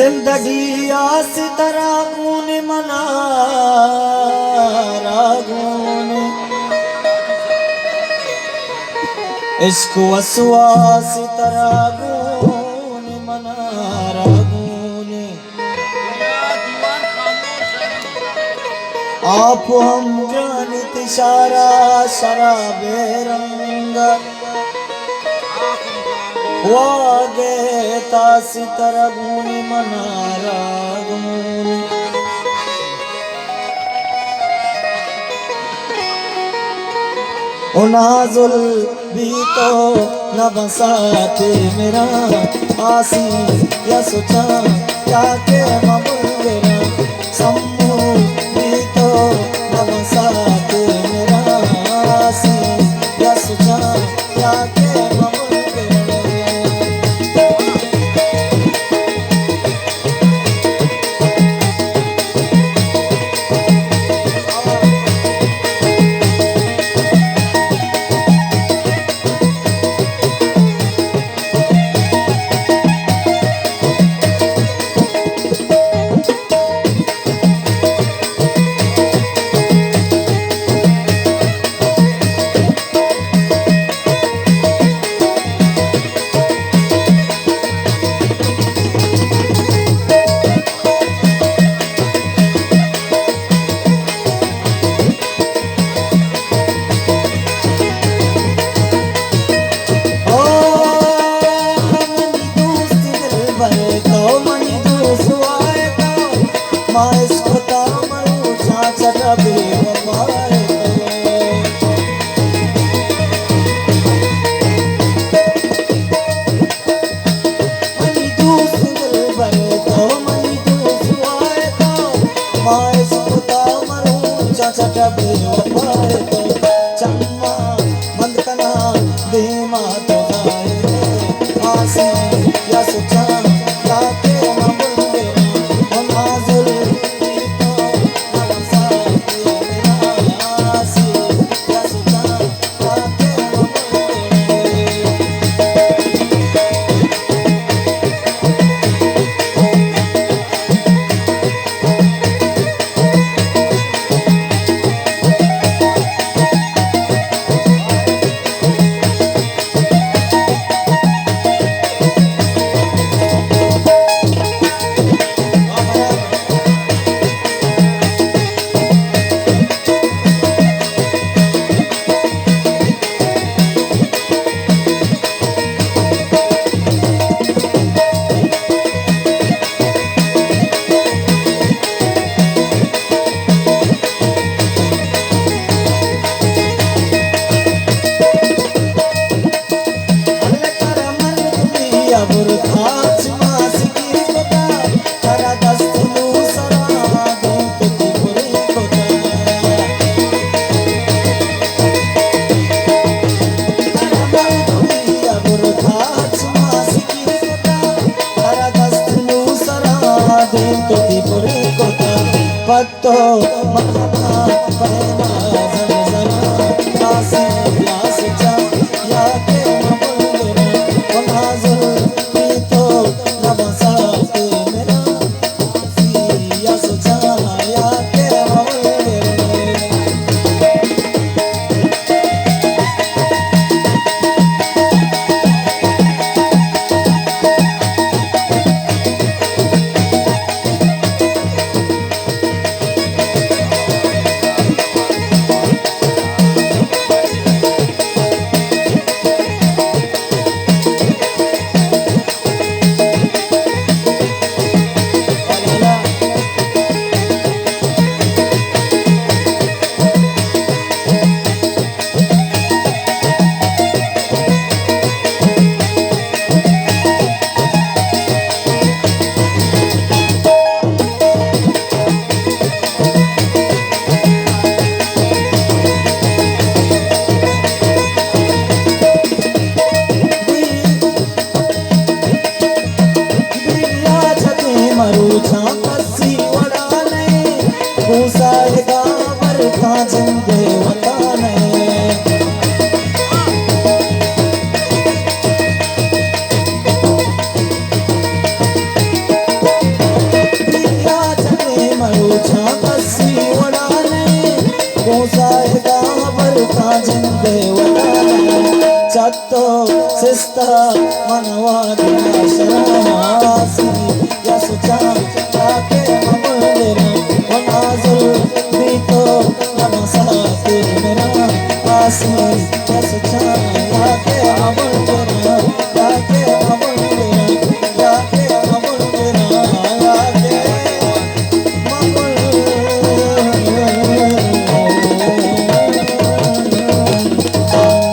जिंदगी आस तरह कौन मना रागून इसको असवास तरह कौन मना रागून आप हम जानित सारा शराबे रंग वागे तासी तरह गुनी मनारा गुनी नाजुल भी तो न बसाते मेरा आसी या सोचा क्या के ममुलेरा सम्मू भी तो न बसाते मेरा आसी या सोचा क्या के पत्तो मखना पहना ज़मज़म आसी या सचा या के मबुलरा वो नाज़ुल भी तो न बसाते मेरा आसी या सचा या के मबुलरा yake mabundera wanazul bito namasati mera asi yascha yake mabundera yake mabundera yake mabundera yake mabundera Tahu